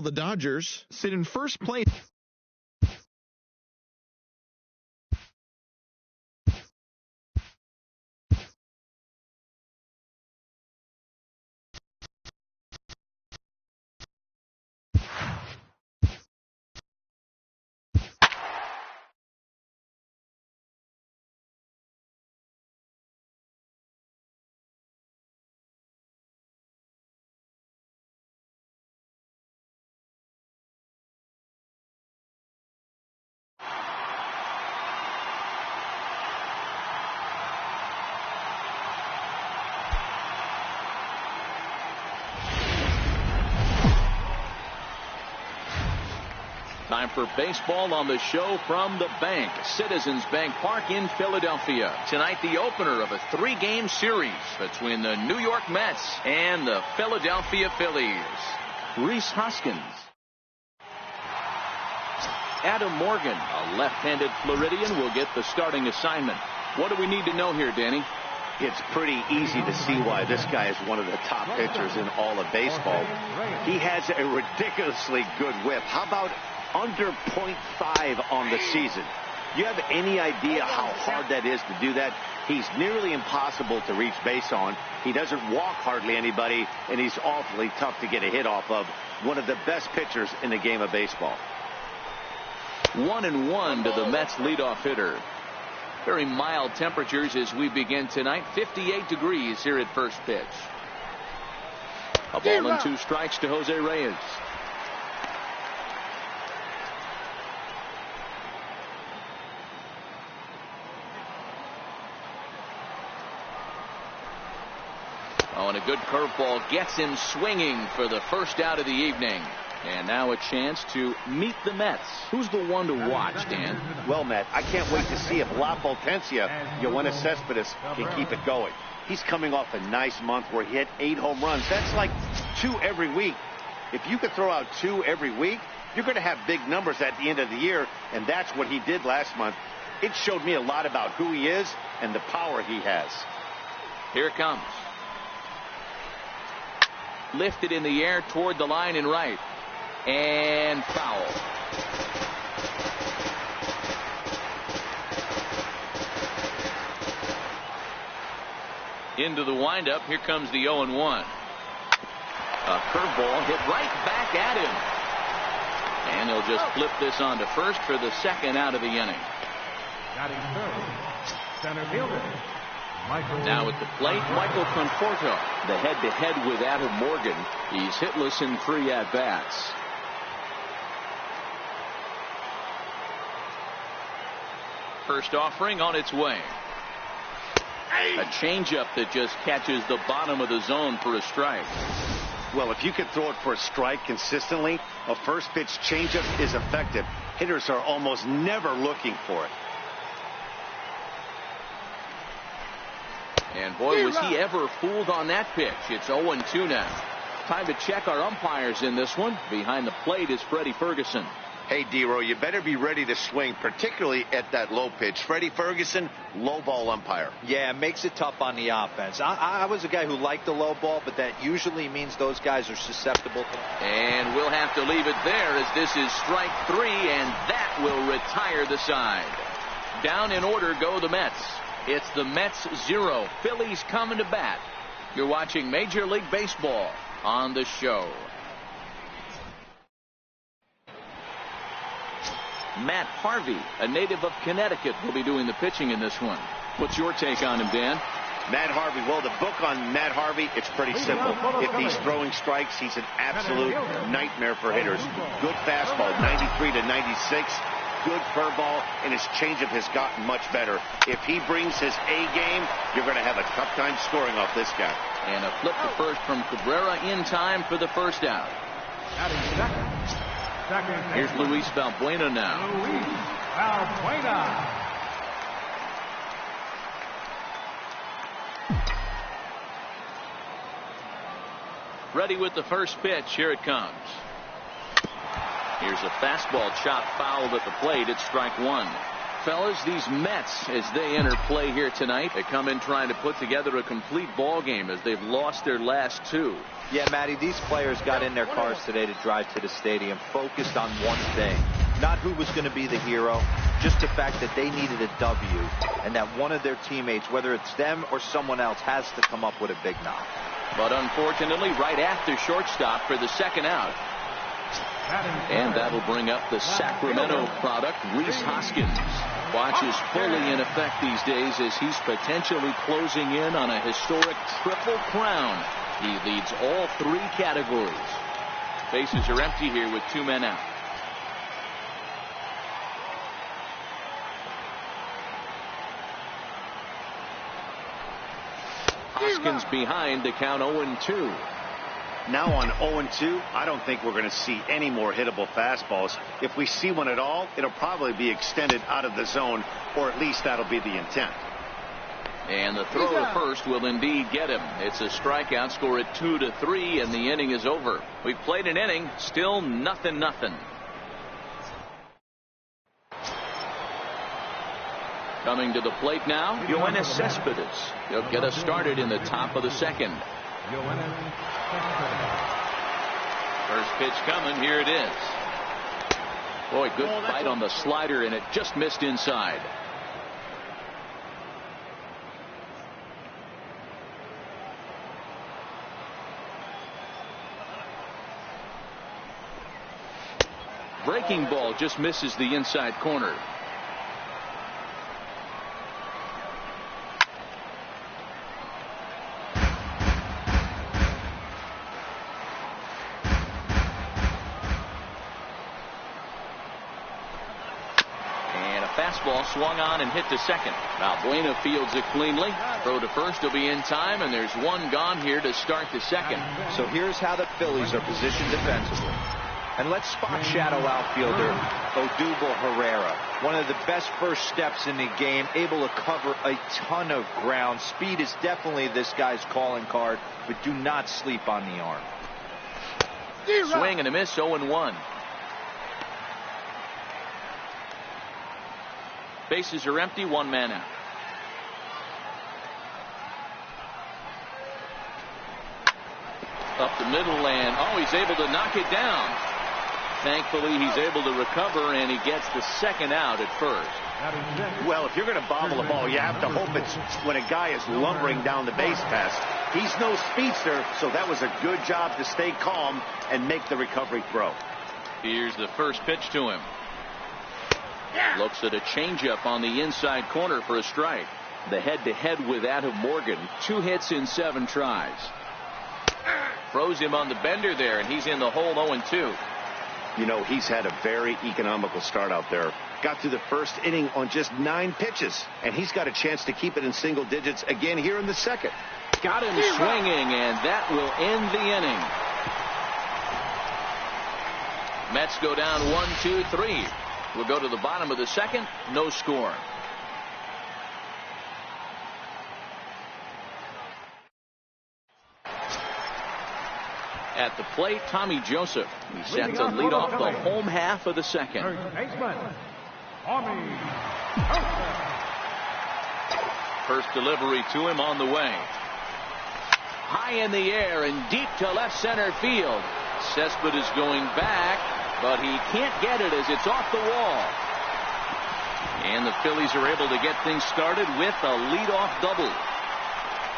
the Dodgers sit in first place. Time for baseball on the show from the bank. Citizens Bank Park in Philadelphia. Tonight, the opener of a 3-game series between the New York Mets and the Philadelphia Phillies. Rhys Hoskins. Adam Morgan, a left-handed Floridian, will get the starting assignment. What do we need to know here, Danny? It's pretty easy to see why this guy is one of the top pitchers in all of baseball. He has a ridiculously good whip. How about under .5 on the season? You have any idea how hard that is to do that? He's nearly impossible to reach base on. He doesn't walk hardly anybody, and he's awfully tough to get a hit off of. One of the best pitchers in the game of baseball. 1-1 to the Mets leadoff hitter. Very mild temperatures as we begin tonight. 58 degrees here at first pitch. A ball and 2 strikes to Jose Reyes. Oh, and a good curveball gets him swinging for the first out of the evening. And now a chance to meet the Mets. Who's the one to watch, Dan? Well, Matt, I can't wait to see if La Potencia, Yoenis Cespedes, can keep it going. He's coming off a nice month where he hit 8 home runs. That's like 2 every week. If you could throw out 2 every week, you're going to have big numbers at the end of the year, and that's what he did last month. It showed me a lot about who he is and the power he has. Here it comes. Lifted in the air toward the line and right. And foul. Into the windup. Here comes the 0-1. A curveball hit right back at him. And he'll just flip this on to first for the second out of the inning. Batting third, center fielder. Now at the plate, Michael Conforto. The head-to-head with Adam Morgan. He's hitless in 3 at-bats. First offering on its way. A changeup that just catches the bottom of the zone for a strike. Well, if you can throw it for a strike consistently, a first pitch changeup is effective. Hitters are almost never looking for it. And boy, was he ever fooled on that pitch. It's 0-2 now. Time to check our umpires in this one. Behind the plate is Freddie Ferguson. Hey, D-Row, you better be ready to swing, particularly at that low pitch. Freddie Ferguson, low ball umpire. Yeah, it makes it tough on the offense. I was a guy who liked the low ball, but that usually means those guys are susceptible to it. And we'll have to leave it there as this is strike 3, and that will retire the side. Down in order go the Mets. It's the Mets 0, Phillies coming to bat. You're watching Major League Baseball on the show. Matt Harvey, a native of Connecticut, will be doing the pitching in this one. What's your take on him, Dan? Matt Harvey, well, the book on Matt Harvey, it's pretty simple. If he's throwing strikes, he's an absolute nightmare for hitters. Good fastball, 93 to 96. Good curveball, and his changeup has gotten much better. If he brings his A game, you're going to have a tough time scoring off this guy. And a flip to first from Cabrera in time for the first out. Here's Luis Valbuena now. Luis Valbuena. Ready with the first pitch. Here it comes. Here's a fastball chopped fouled at the plate. It's strike 1. fellas, these Mets, as they enter play here tonight, they come in trying to put together a complete ball game as they've lost their last two. Yeah, Matty, these players got in their cars today to drive to the stadium focused on one thing. Not who was going to be the hero, just the fact that they needed a W and that one of their teammates, whether it's them or someone else, has to come up with a big knock. But unfortunately, right after shortstop for the second out. And that'll bring up the Sacramento product, Rhys Hoskins. Watch is fully in effect these days as he's potentially closing in on a historic triple crown. He leads all three categories. Bases are empty here with 2 men out. Hoskins behind to count 0-2. Now on 0-2, I don't think we're going to see any more hittable fastballs. If we see one at all, it'll probably be extended out of the zone, or at least that'll be the intent. And the throw to first will indeed get him. It's a strikeout, score at 2-3, and the inning is over. We've played an inning, still 0-0. Coming to the plate now, Yoenis Cespedes. He'll get us started in the top of the second. First pitch coming. Here it is. Boy, good fight on the slider, and it just missed inside. Breaking ball just misses the inside corner. Fastball swung on and hit to second. Valbuena fields it cleanly. Throw to first will be in time, and there's one gone here to start the second. So here's how the Phillies are positioned defensively. And let's spot shadow outfielder Odubel Herrera. One of the best first steps in the game, able to cover a ton of ground. Speed is definitely this guy's calling card, but do not sleep on the arm. Swing and a miss, 0-1. Bases are empty, 1 man out. Up the middle, and he's able to knock it down. Thankfully, he's able to recover, and he gets the second out at first. Well, if you're going to bobble the ball, you have to hope it's when a guy is lumbering down the base pass. He's no speedster, so that was a good job to stay calm and make the recovery throw. Here's the first pitch to him. Looks at a changeup on the inside corner for a strike. The head-to-head with Adam Morgan. 2 hits in 7 tries. Froze him on the bender there, and he's in the hole 0-2. You know, he's had a very economical start out there. Got through the first inning on just 9 pitches, and he's got a chance to keep it in single digits again here in the second. Got him swinging, and that will end the inning. Mets go down 1-2-3. We'll go to the bottom of the second. No score. At the plate, Tommy Joseph. He's set to lead off the home half of the second. First delivery to him on the way. High in the air and deep to left center field. Cespedes is going back, but he can't get it as it's off the wall. And the Phillies are able to get things started with a leadoff double.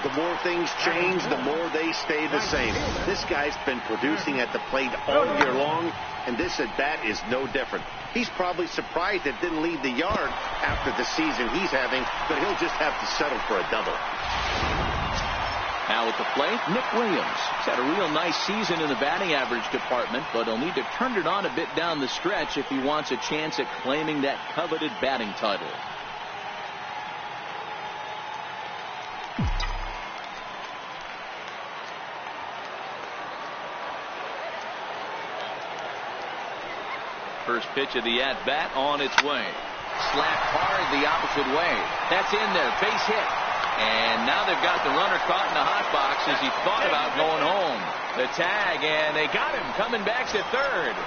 The more things change, the more they stay the same. This guy's been producing at the plate all year long, and this at-bat is no different. He's probably surprised it didn't leave the yard after the season he's having, but he'll just have to settle for a double. Now at the plate, Nick Williams. He's had a real nice season in the batting average department, but he'll need to turn it on a bit down the stretch if he wants a chance at claiming that coveted batting title. First pitch of the at-bat on its way. Slapped hard the opposite way. That's in there. Base hit. And now they've got the runner caught in the hot box as he thought about going home. The tag, and they got him coming back to third.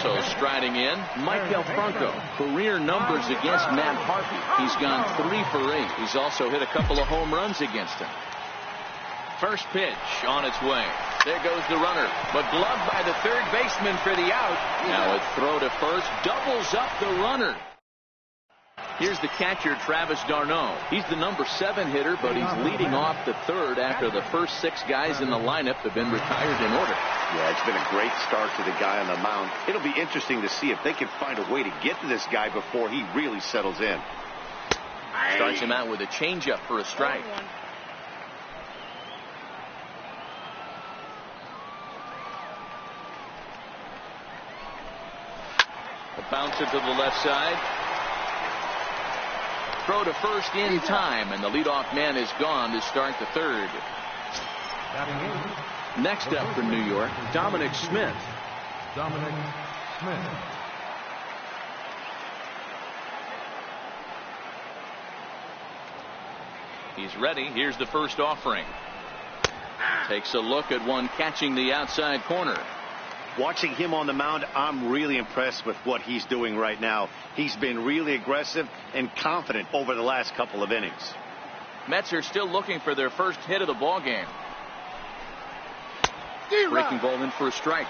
So striding in, Michael Franco. Career numbers against Matt Harvey. He's gone 3 for 8. He's also hit a couple of home runs against him. First pitch on its way. There goes the runner, but gloved by the third baseman for the out. Now a throw to first doubles up the runner. Here's the catcher, Travis d'Arnaud. He's the number 7 hitter, but he's leading off the third after the first 6 guys in the lineup have been retired in order. Yeah, it's been a great start to the guy on the mound. It'll be interesting to see if they can find a way to get to this guy before he really settles in. Starts him out with a changeup for a strike. A bouncer to the left side. Throw to first in time, and the leadoff man is gone to start the third. Next up from New York, Dominic Smith. He's ready. Here's the first offering. Takes a look at one catching the outside corner. Watching him on the mound, I'm really impressed with what he's doing right now. He's been really aggressive and confident over the last couple of innings. Mets are still looking for their first hit of the ball game. Breaking ball in for a strike.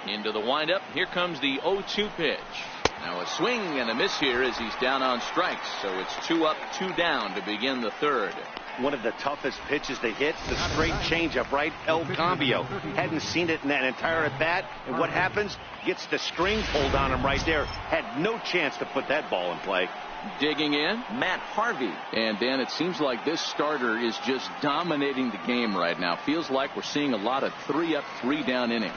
Into the windup. Here comes the 0-2 pitch. Now a swing and a miss here as he's down on strikes. So it's 2 up, 2 down to begin the third. One of the toughest pitches to hit, the straight changeup, right? El Cambio. Hadn't seen it in that entire at bat. And what happens? Gets the string pulled on him right there. Had no chance to put that ball in play. Digging in, Matt Harvey. And Dan, it seems like this starter is just dominating the game right now. Feels like we're seeing a lot of 3 up, 3 down innings.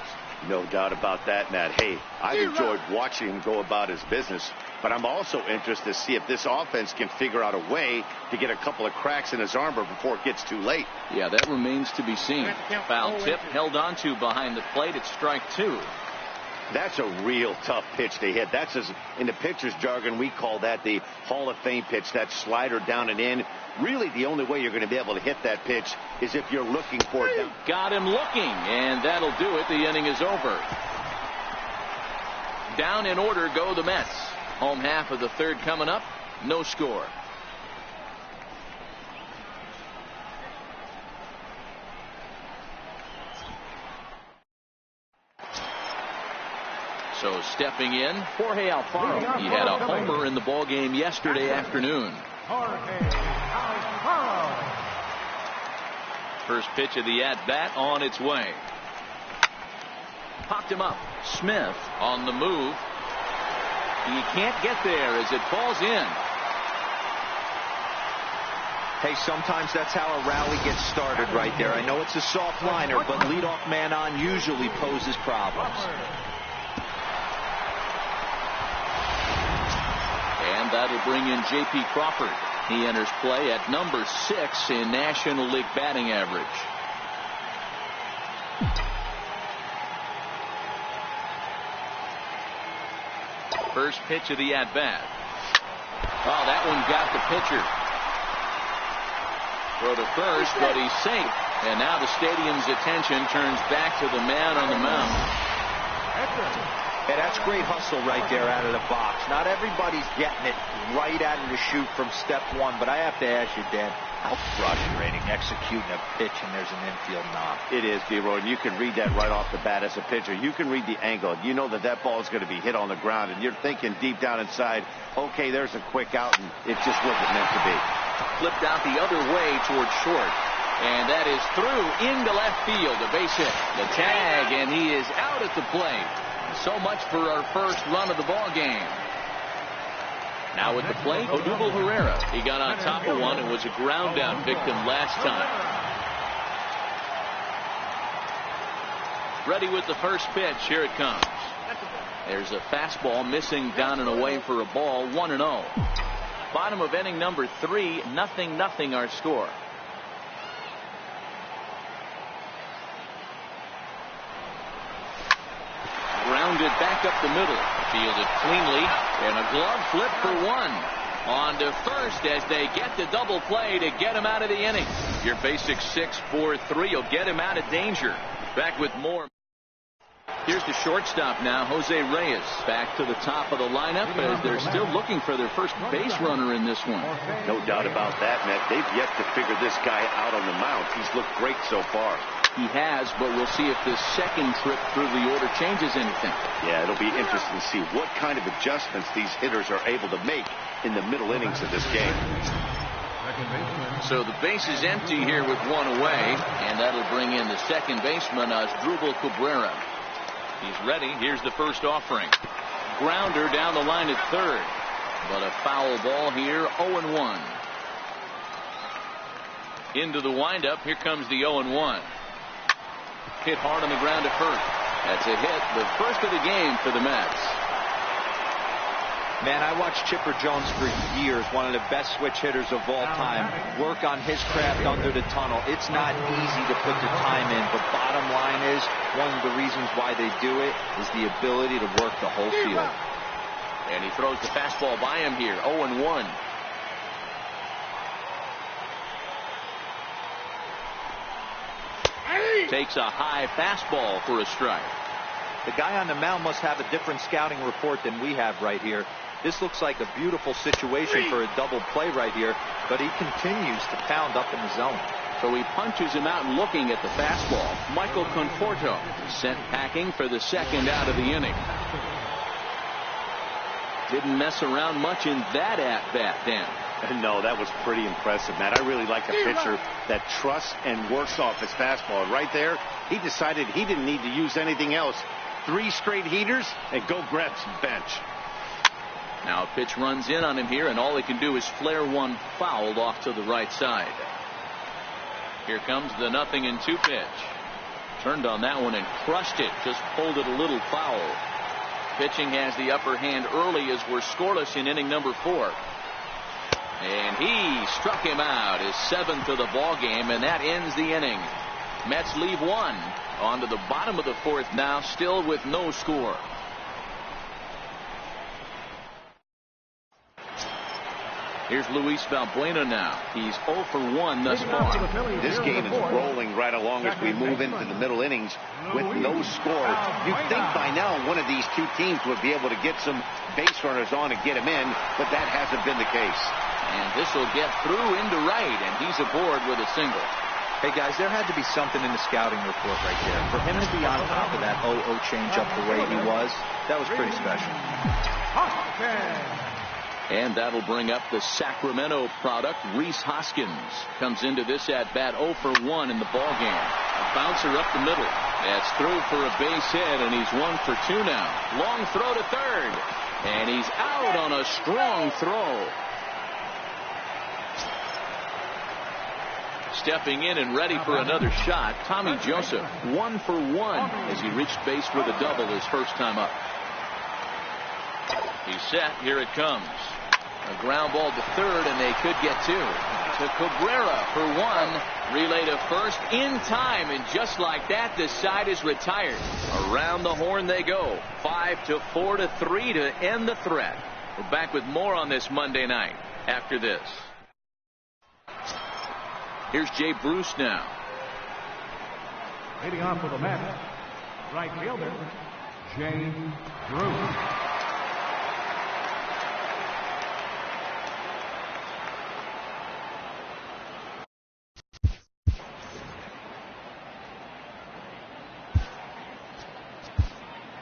No doubt about that, Matt. Hey, I've enjoyed watching him go about his business, but I'm also interested to see if this offense can figure out a way to get a couple of cracks in his armor before it gets too late. Yeah, that remains to be seen. Foul tip held onto behind the plate. It's strike 2. That's a real tough pitch to hit. That's, in the pitcher's jargon, we call that the Hall of Fame pitch, that slider down and in. Really, the only way you're going to be able to hit that pitch is if you're looking for it. Got him looking, and that'll do it. The inning is over. Down in order go the Mets. Home half of the third coming up. No score. So stepping in, Jorge Alfaro. He had a homer in the ball game yesterday afternoon. First pitch of the at-bat on its way. Popped him up. Smith on the move. He can't get there as it falls in. Hey, sometimes that's how a rally gets started right there. I know it's a soft liner, but leadoff man on usually poses problems. And that'll bring in J.P. Crawford. He enters play at number 6 in National League batting average. First pitch of the at-bat. Oh, that one got the pitcher. Throw to first, but he's safe. And now the stadium's attention turns back to the man on the mound. Hey, that's great hustle right there out of the box. Not everybody's getting it right out of the chute from step 1, but I have to ask you, Dan, how frustrating executing a pitch and there's an infield knock. It is, D-Roy. You can read that right off the bat as a pitcher. You can read the angle. You know that that ball is going to be hit on the ground, and you're thinking deep down inside, okay, there's a quick out, and it just wasn't meant to be. Flipped out the other way towards short. And that is through into left field. A base hit. The tag, and he is out at the plate. So much for our first run of the ball game. Now at the plate, Odubel Herrera. He got on top of one and was a ground out victim last time. Ready with the first pitch. Here it comes. There's a fastball missing down and away for a ball. 1-0. Bottom of inning number 3. 0-0 our score. Grounded back up the middle. Fielded cleanly. And a glove flip for 1. On to first as they get the double play to get him out of the inning. Your basic 6-4-3 will get him out of danger. Back with more. Here's the shortstop now, Jose Reyes. Back to the top of the lineup as they're still looking for their first base runner in this one. No doubt about that, Matt. They've yet to figure this guy out on the mound. He's looked great so far. He has, but we'll see if this second trip through the order changes anything. Yeah, it'll be interesting to see what kind of adjustments these hitters are able to make in the middle innings of this game. So the base is empty here with one away, and that'll bring in the second baseman, Asdrubal Cabrera. He's ready. Here's the first offering. Grounder down the line at third, but a foul ball here, 0-1. Into the windup. Here comes the 0-1. Hit hard on the ground to first. That's a hit, the first of the game for the Mets. Man, I watched Chipper Jones for years, one of the best switch hitters of all time, work on his craft under the tunnel. It's not easy to put the time in, but bottom line is, one of the reasons why they do it is the ability to work the whole field. And he throws the fastball by him here, 0-1. Takes a high fastball for a strike. The guy on the mound must have a different scouting report than we have right here. This looks like a beautiful situation for a double play right here, but he continues to pound up in the zone. So he punches him out looking at the fastball. Michael Conforto sent packing for the second out of the inning. Didn't mess around much in that at-bat then. No, that was pretty impressive, Matt. I really like a pitcher that trusts and works off his fastball. Right there, he decided he didn't need to use anything else. 3 straight heaters and go grab some bench. Now a pitch runs in on him here, and all he can do is flare one fouled off to the right side. Here comes the 0-2 pitch. Turned on that one and crushed it. Just pulled it a little foul. Pitching has the upper hand early as we're scoreless in inning number 4. And he struck him out, his 7th of the ball game, and that ends the inning. Mets leave one. On to the bottom of the 4th now, still with no score. Here's Luis Valbuena now. He's 0 for 1 thus far. This game is rolling right along as we move into the middle innings with no score. You'd think by now one of these two teams would be able to get some base runners on and get him in, but that hasn't been the case. And this will get through into right, and he's aboard with a single. Hey, guys, there had to be something in the scouting report right there. For him to be on top of that 0-0 changeup the way he was, that was pretty special. And that'll bring up the Sacramento product, Rhys Hoskins. Comes into this at-bat 0 for 1 in the ballgame. A bouncer up the middle. That's through for a base hit, and he's 1 for 2 now. Long throw to third. And he's out on a strong throw. Stepping in and ready for another shot, Tommy Joseph, 1 for 1 as he reached base with a double his first time up. He's set. Here it comes. A ground ball to third, and they could get 2. To Cabrera for 1. Relay to first in time, and just like that, the side is retired. Around the horn they go. 5-4 to 3 to end the threat. We're back with more on this Monday night after this. Here's Jay Bruce now. Leading off for the Mets, right fielder, Jay Bruce.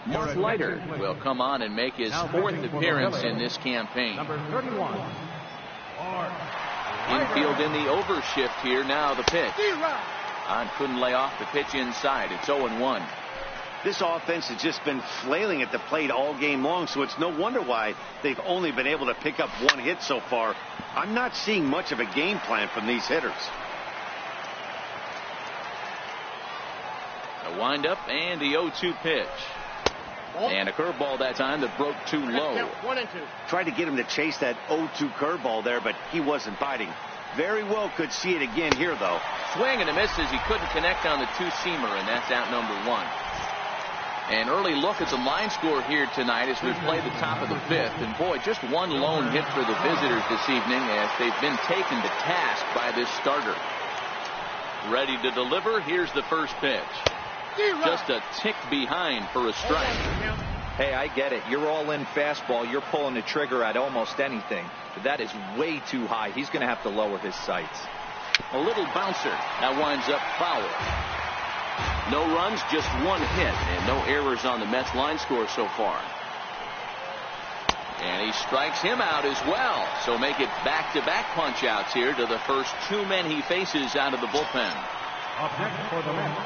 Mark Leiter will come on and make his 4th appearance in this campaign. Number 31. Infield in the overshift here. Now the pitch. On couldn't lay off the pitch inside. It's 0-1. This offense has just been flailing at the plate all game long, so it's no wonder why they've only been able to pick up 1 hit so far. I'm not seeing much of a game plan from these hitters. A windup and the 0-2 pitch. And a curveball that time that broke too low. 1-2. Tried to get him to chase that 0-2 curveball there, but he wasn't biting. Very well could see it again here, though. Swing and a miss as he couldn't connect on the 2-seamer, and that's out number 1. An early look at the line score here tonight as we play the top of the 5th. And boy, just one lone hit for the visitors this evening as they've been taken to task by this starter. Ready to deliver. Here's the first pitch. Just a tick behind for a strike. Hey, I get it. You're all in fastball. You're pulling the trigger at almost anything. But that is way too high. He's going to have to lower his sights. A little bouncer. That winds up foul. No runs, just one hit, and no errors on the Mets line score so far. And he strikes him out as well. So make it back-to-back punch-outs here to the first 2 men he faces out of the bullpen. Up next for the Mets.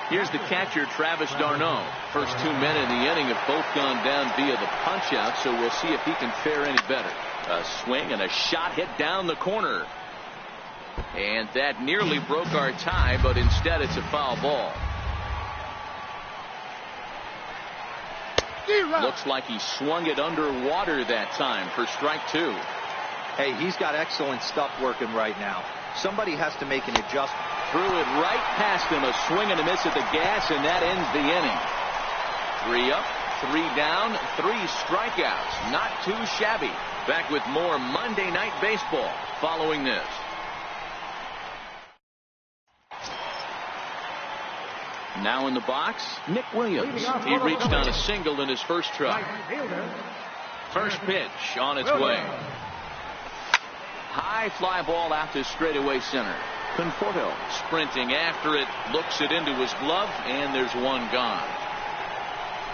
Here's the catcher, Travis d'Arnaud. First 2 men in the inning have both gone down via the punch-out, so we'll see if he can fare any better. A swing and a shot hit down the corner. And that nearly broke our tie, but instead it's a foul ball. Looks like he swung it underwater that time for strike 2. Hey, he's got excellent stuff working right now. Somebody has to make an adjustment. Threw it right past him, a swing and a miss at the gas, and that ends the inning. 3 up, 3 down, 3 strikeouts. Not too shabby. Back with more Monday Night Baseball following this. Now in the box, Nick Williams. He reached on a single in his first try. First pitch on its way. High fly ball out to straightaway center. Conforto sprinting after it, looks it into his glove, and there's one gone.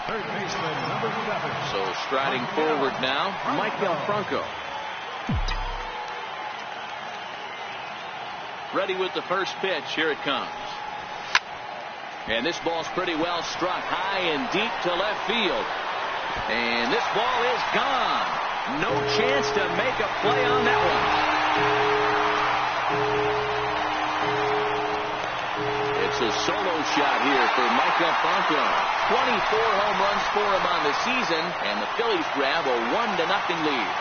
Third baseman, number 7. So striding forward now, Maikel Franco. Ready with the first pitch. Here it comes. And this ball's pretty well struck high and deep to left field. And this ball is gone. No chance to make a play on that one. It's a solo shot here for Maikel Franco. 24 home runs for him on the season, and the Phillies grab a 1-0 lead.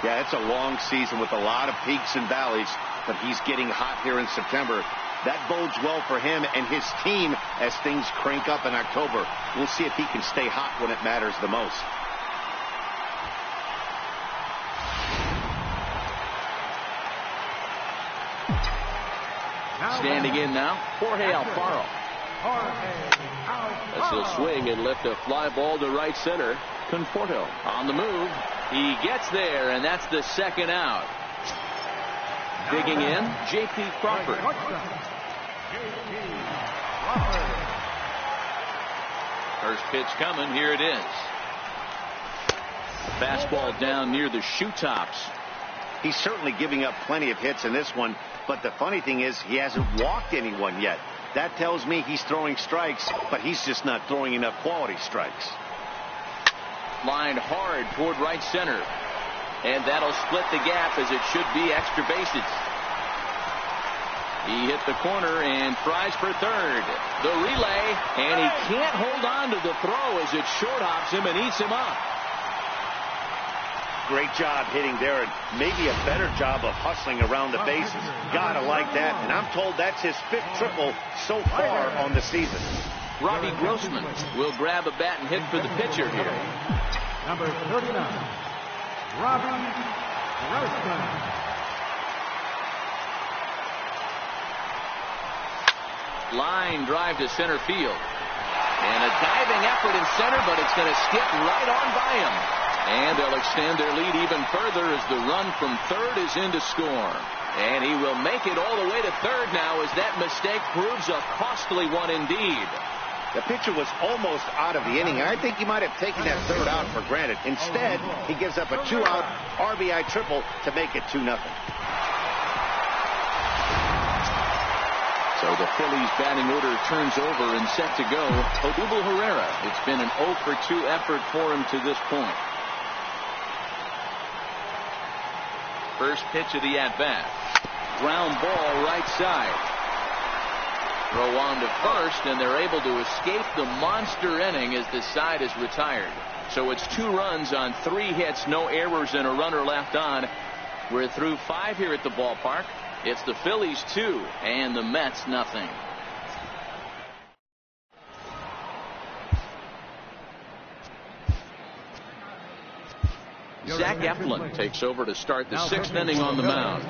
Yeah, it's a long season with a lot of peaks and valleys, but he's getting hot here in September. That bodes well for him and his team as things crank up in October. We'll see if he can stay hot when it matters the most. Standing in now, Jorge Alfaro. That's a swing and lift a fly ball to right center. Conforto on the move. He gets there, and that's the second out. Digging in, J.P. Crawford. First pitch coming. Here it is. Fastball down near the shoe tops. He's certainly giving up plenty of hits in this one, but the funny thing is he hasn't walked anyone yet. That tells me he's throwing strikes, but he's just not throwing enough quality strikes. Lined hard toward right center. And that'll split the gap as it should be extra bases. He hit the corner and tries for third. The relay, and he can't hold on to the throw as it short hops him and eats him up. Great job hitting there, and maybe a better job of hustling around the bases. Gotta like that, and I'm told that's his 5th triple so far on the season. Robbie Grossman will grab a bat and hit for the pitcher here. Number 39, Robbie Grossman. Line drive to center field. And a diving effort in center, but it's going to skip right on by him. And they'll extend their lead even further as the run from third is in to score. And he will make it all the way to third now as that mistake proves a costly one indeed. The pitcher was almost out of the inning, and I think he might have taken that third out for granted. Instead, he gives up a 2-out RBI triple to make it 2-0. So the Phillies batting order turns over and set to go. Odubel Herrera. It's been an 0-for-2 effort for him to this point. First pitch of the at-bat. Ground ball right side. Throw on to first, and they're able to escape the monster inning as the side is retired. So it's 2 runs on 3 hits, no errors, and a runner left on. We're through 5 here at the ballpark. It's the Phillies 2 and the Mets nothing. Zach Eflin takes over to start the 6th inning on the mound.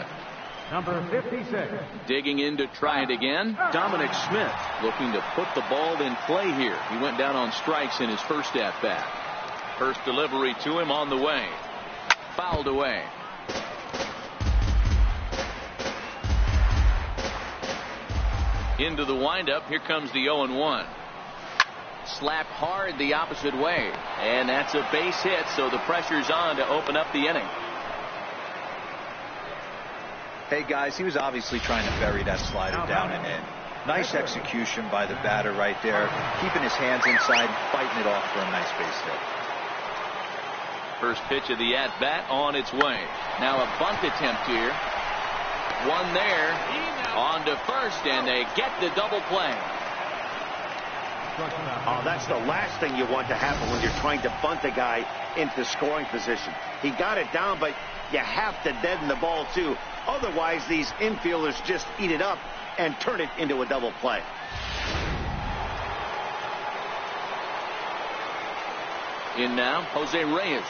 Number 56. Digging in to try it again. Dominic Smith looking to put the ball in play here. He went down on strikes in his first at bat. First delivery to him on the way. Fouled away. Into the windup. Here comes the 0-1. Slapped hard the opposite way. And that's a base hit, so the pressure's on to open up the inning. Hey, guys, he was obviously trying to bury that slider down and in. Nice execution by the batter right there. Keeping his hands inside, fighting it off for a nice base hit. First pitch of the at-bat on its way. Now a bunt attempt here. One there. On to first, and they get the double play. Oh, that's the last thing you want to happen when you're trying to bunt a guy into scoring position. He got it down, but you have to deaden the ball, too. Otherwise, these infielders just eat it up and turn it into a double play. In now, Jose Reyes.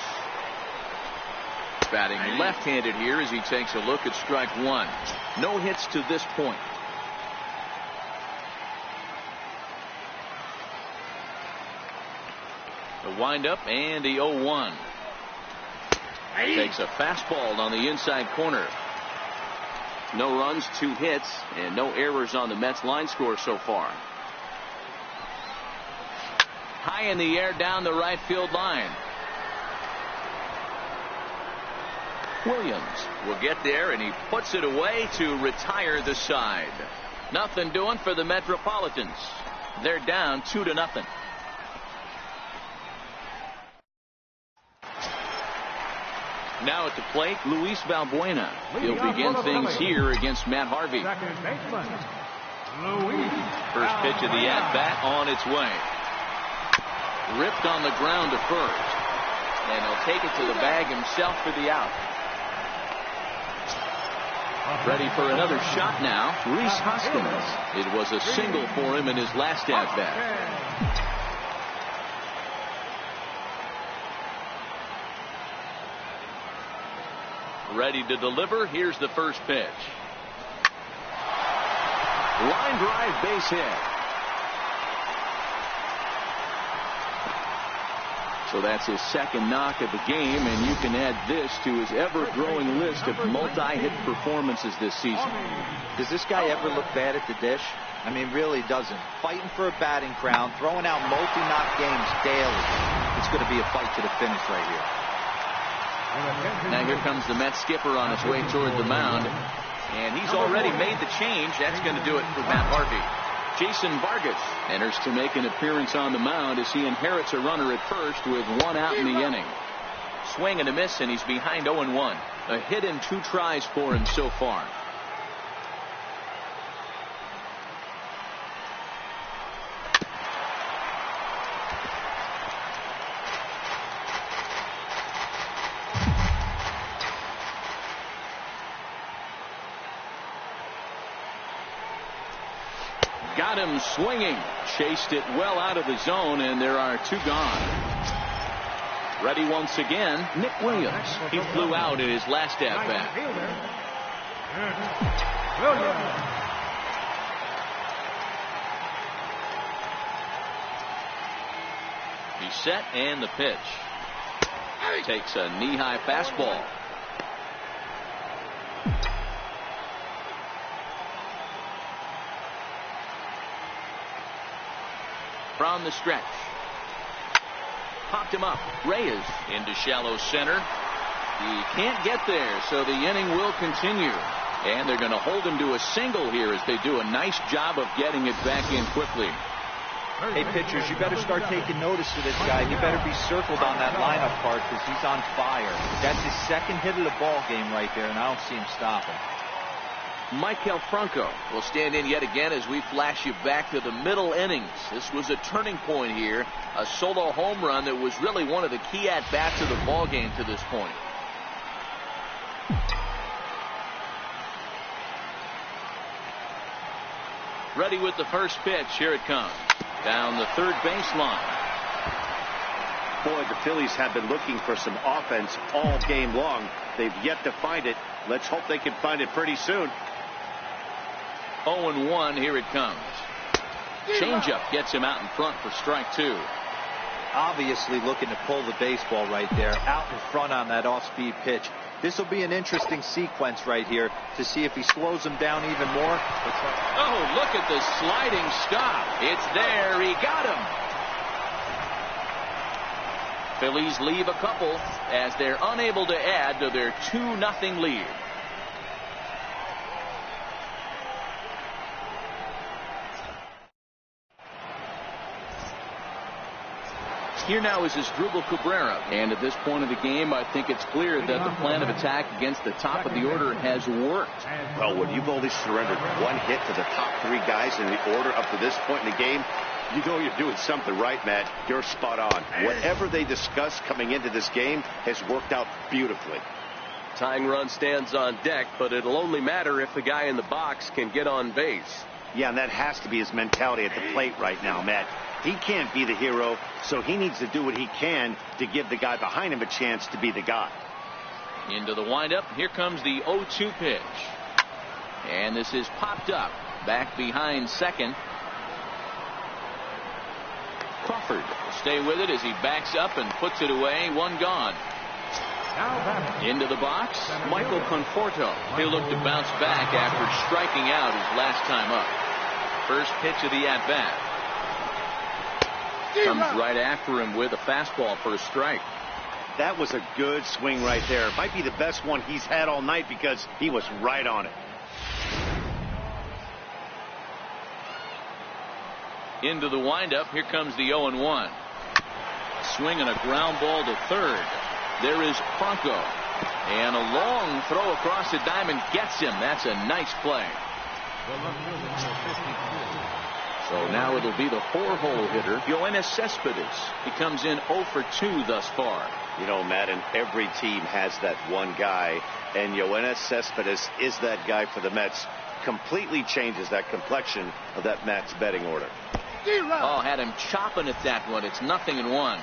Batting left-handed here as he takes a look at strike 1. No hits to this point. The windup and the 0-1. Takes a fastball on the inside corner. No runs, 2 hits, and no errors on the Mets line score so far. High in the air down the right field line. Williams will get there, and he puts it away to retire the side. Nothing doing for the Metropolitans. They're down 2-0. Now at the plate, Luis Valbuena. He'll begin things here against Matt Harvey. First pitch of the at-bat on its way. Ripped on the ground to first. And he'll take it to the bag himself for the out. Ready for another shot now, Rhys Hoskins. It was a single for him in his last at-bat. Ready to deliver. Here's the first pitch. Line drive, base hit. So that's his second knock of the game, and you can add this to his ever-growing list of multi-hit performances this season. Does this guy ever look bad at the dish? I mean, really doesn't. Fighting for a batting crown, throwing out multi-knock games daily. It's going to be a fight to the finish right here. Now here comes the Mets skipper on his way toward the mound, and he's already made the change. That's going to do it for Matt Harvey. Jason Vargas enters to make an appearance on the mound as he inherits a runner at first with 1 out in the inning. Swing and a miss, and he's behind 0-1. A hit in 2 tries for him so far. Got him swinging. Chased it well out of the zone, and there are 2 gone. Ready once again, Nick Williams. He flew out in his last at-bat. He's set, and the pitch. Takes a knee-high fastball. From the stretch. Popped him up. Reyes into shallow center. He can't get there, so the inning will continue. And they're going to hold him to a single here as they do a nice job of getting it back in quickly. Hey, pitchers, you better start taking notice of this guy. He better be circled on that lineup card because he's on fire. That's his second hit of the ball game right there, and I don't see him stopping. Maikel Franco will stand in yet again as we flash you back to the middle innings. This was a turning point here. A solo home run that was really one of the key at-bats of the ball game to this point. Ready with the first pitch. Here it comes. Down the third baseline. Boy, the Phillies have been looking for some offense all game long. They've yet to find it. Let's hope they can find it pretty soon. 0-1. Here it comes. Changeup gets him out in front for strike 2. Obviously looking to pull the baseball right there, out in front on that off-speed pitch. This will be an interesting sequence right here to see if he slows him down even more. Oh, look at the sliding stop. It's there. He got him. Phillies leave a couple as they're unable to add to their 2-0 lead. Here now is Asdrubal Cabrera. And at this point of the game, I think it's clear that the plan of attack against the top of the order has worked. Well, when you've only surrendered one hit to the top 3 guys in the order up to this point in the game, you know you're doing something right, Matt. You're spot on. Whatever they discussed coming into this game has worked out beautifully. Tying run stands on deck, but it'll only matter if the guy in the box can get on base. Yeah, and that has to be his mentality at the plate right now, Matt. He can't be the hero, so he needs to do what he can to give the guy behind him a chance to be the guy. Into the windup. Here comes the 0-2 pitch. And this is popped up. Back behind second. Crawford will stay with it as he backs up and puts it away. One gone. Into the box, Michael Conforto. He'll look to bounce back after striking out his last time up. First pitch of the at-bat. Comes right after him with a fastball for a strike. That was a good swing right there. Might be the best one he's had all night because he was right on it. Into the windup. Here comes the 0-1. Swing and a ground ball to third. There is Franco. And a long throw across the diamond gets him. That's a nice play. So now it'll be the 4-hole hitter, Yoenis Cespedes. He comes in 0 for 2 thus far. You know, Matt, and every team has that one guy, and Yoenis Cespedes is that guy for the Mets. Completely changes that complexion of that Mets betting order. Oh, had him chopping at that one. It's 0-1.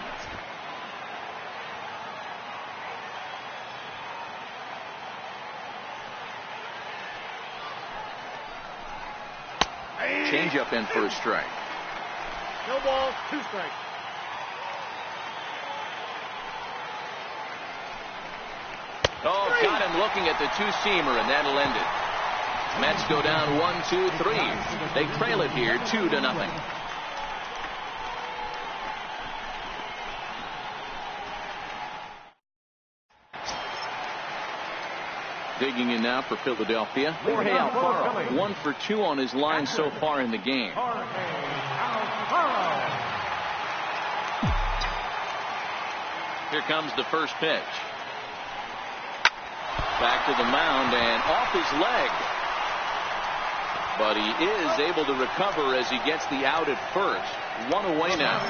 Change up in for a strike. No balls, 2 strikes. Oh, got him looking at the 2-seamer, and that'll end it. Mets go down 1-2-3. They trail it here 2-0. Digging in now for Philadelphia, Jorge Alfaro. 1 for 2 on his line so far in the game. Here comes the first pitch. Back to the mound and off his leg. But he is able to recover as he gets the out at first. 1 away now.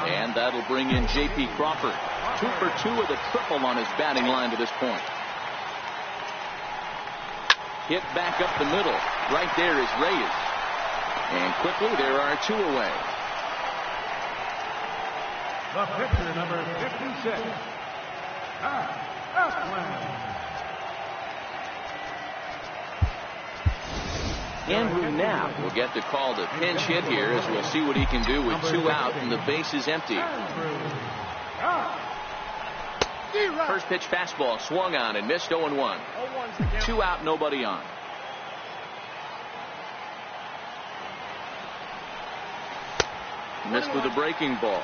And that'll bring in J.P. Crawford. 2 for 2 with a triple on his batting line to this point. Hit back up the middle. Right there is Reyes. And quickly there are 2 away. The pitcher, number 56. Andrew Knapp will get the call to pinch hit here as we'll see what he can do with 2 out and the base is empty. First pitch fastball swung on and missed. 0-1. 2 out, nobody on. Missed with a breaking ball.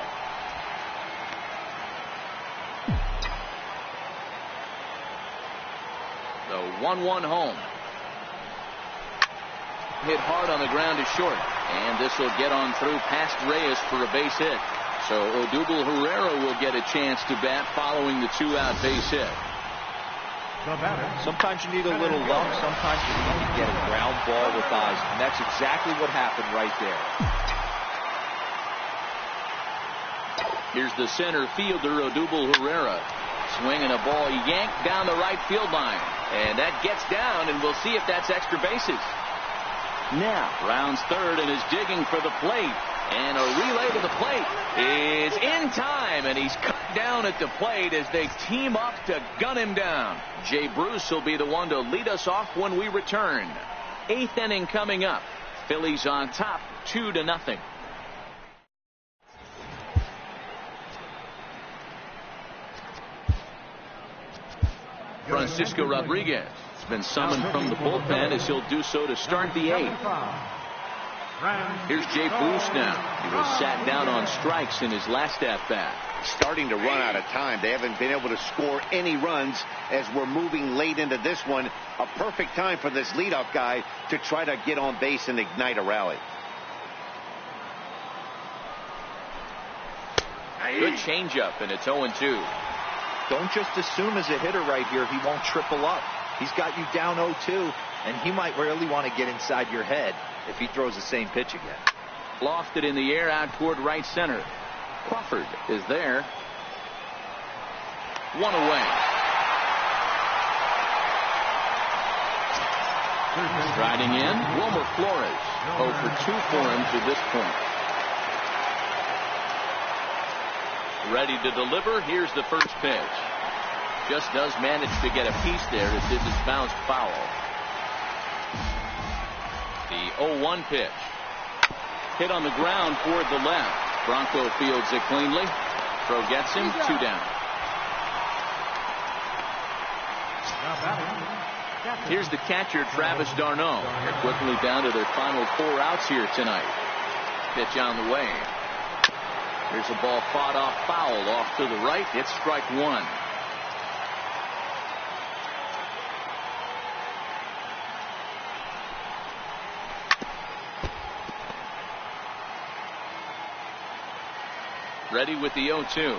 The 1-1 home. Hit hard on the ground to short. And this will get on through past Reyes for a base hit. So Odubel Herrera will get a chance to bat following the 2-out base hit. The batter. Sometimes you need a little luck. Sometimes you need to get a ground ball with eyes. And that's exactly what happened right there. Here's the center fielder, Odubel Herrera. Swinging a ball yanked down the right field line. And that gets down, and we'll see if that's extra bases. Now, rounds third and is digging for the plate. And a relay to the plate is in time, and he's cut down at the plate as they team up to gun him down. Jay Bruce will be the one to lead us off when we return. 8th inning coming up. Phillies on top 2-0. Francisco Rodriguez has been summoned from the bullpen as he'll do so to start the 8th. Here's Jay Bruce now. He was sat down on strikes in his last at-bat. Starting to run out of time. They haven't been able to score any runs as we're moving late into this one. A perfect time for this leadoff guy to try to get on base and ignite a rally. Good changeup, and it's 0-2. Don't just assume as a hitter right here he won't triple up. He's got you down 0-2, and he might really want to get inside your head if he throws the same pitch again. Lofted in the air out toward right center. Crawford is there. One away. Striding in, Wilmer Flores. 0 for 2 for him to this point. Ready to deliver. Here's the first pitch. Just does manage to get a piece there as this is bounced foul. The 0-1 pitch. Hit on the ground toward the left. Bronco fields it cleanly. Throw gets him. 2 down. Here's the catcher, Travis d'Arnaud. They're quickly down to their final 4 outs here tonight. Pitch on the way. Here's a ball fought off foul off to the right. It's strike 1. Ready with the 0-2.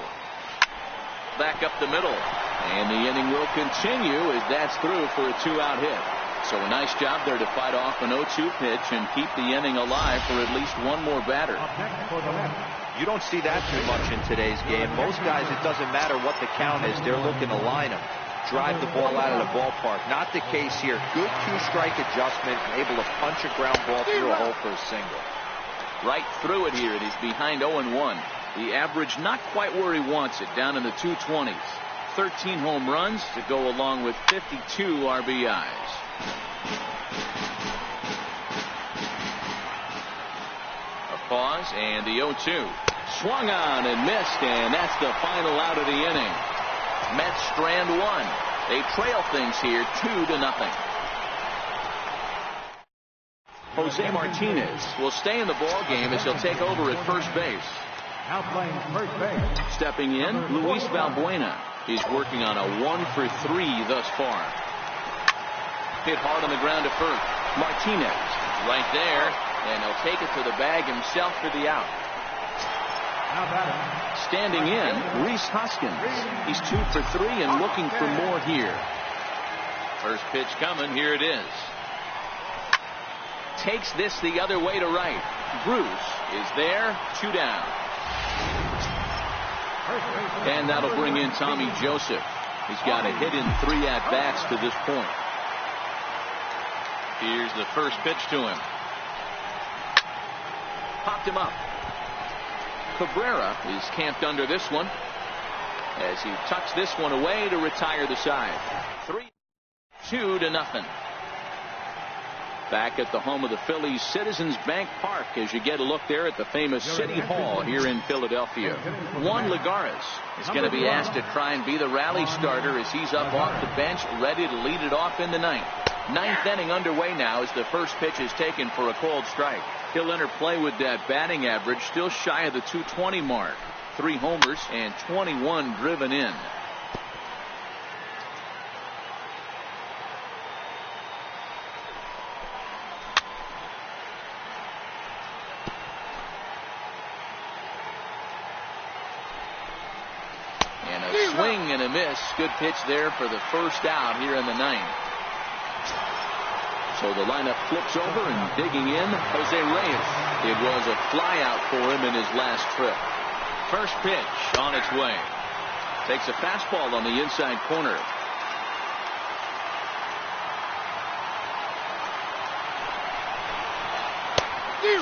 Back up the middle. And the inning will continue as that's through for a 2-out hit. So a nice job there to fight off an 0-2 pitch and keep the inning alive for at least one more batter. You don't see that too much in today's game. Most guys, it doesn't matter what the count is. They're looking to line them, drive the ball out of the ballpark. Not the case here. Good 2-strike adjustment, able to punch a ground ball through a hole for a single. Right through it here. It is behind 0-1. The average not quite where he wants it, down in the 220s. 13 home runs to go along with 52 RBIs. A pause and the 0-2. Swung on and missed, and that's the final out of the inning. Mets strand 1. They trail things here 2-0. Jose Martinez will stay in the ball game as he'll take over at first base. Now playing first base. Stepping in, Luis Valbuena. He's working on a 1 for 3 thus far. Hit hard on the ground to first. Martinez right there, and he'll take it to the bag himself for the out. Standing in, Rhys Hoskins. He's 2 for 3 and looking for more here. First pitch coming. Here it is. Takes this the other way to right. Bruce is there. 2 down. And that'll bring in Tommy Joseph. He's got a hit in 3 at-bats to this point. Here's the first pitch to him. Popped him up. Cabrera is camped under this one as he tucks this one away to retire the side. 3-2. Back at the home of the Phillies, Citizens Bank Park, as you get a look there at the famous City Hall here in Philadelphia. Juan Lagares is going to be asked to try and be the rally starter as he's up off the bench, ready to lead it off in the 9th. 9th inning underway now as the first pitch is taken for a called strike. He'll enter play with that batting average still shy of the 220 mark. 3 homers and 21 driven in. swing and a miss. Good pitch there for the first out here in the ninth. So the lineup flips over, and digging in, Jose Reyes. It was a flyout for him in his last trip. First pitch on its way. Takes a fastball on the inside corner.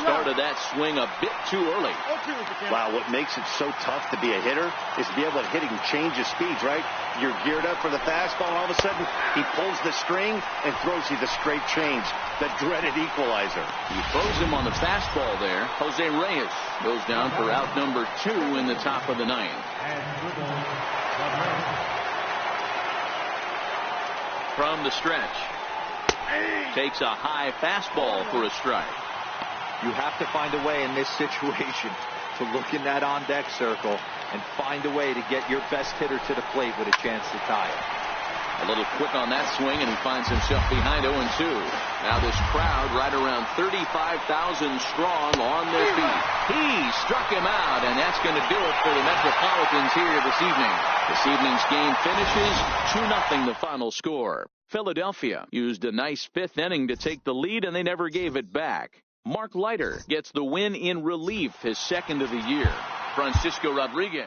Started that swing a bit too early. Wow, what makes it so tough to be a hitter is to be able to hit and change his speeds, right? You're geared up for the fastball, and all of a sudden he pulls the string and throws you the straight change, the dreaded equalizer. He throws him on the fastball there. Jose Reyes goes down for out number 2 in the top of the ninth. From the stretch. Takes a high fastball for a strike. You have to find a way in this situation to look in that on-deck circle and find a way to get your best hitter to the plate with a chance to tie it. A little quick on that swing, and he finds himself behind 0-2. Now this crowd right around 35,000 strong on their feet. He struck him out, and that's going to do it for the Metropolitans here this evening. This evening's game finishes 2-0 the final score. Philadelphia used a nice 5th inning to take the lead, and they never gave it back. Mark Leiter gets the win in relief, his second of the year. Francisco Rodriguez.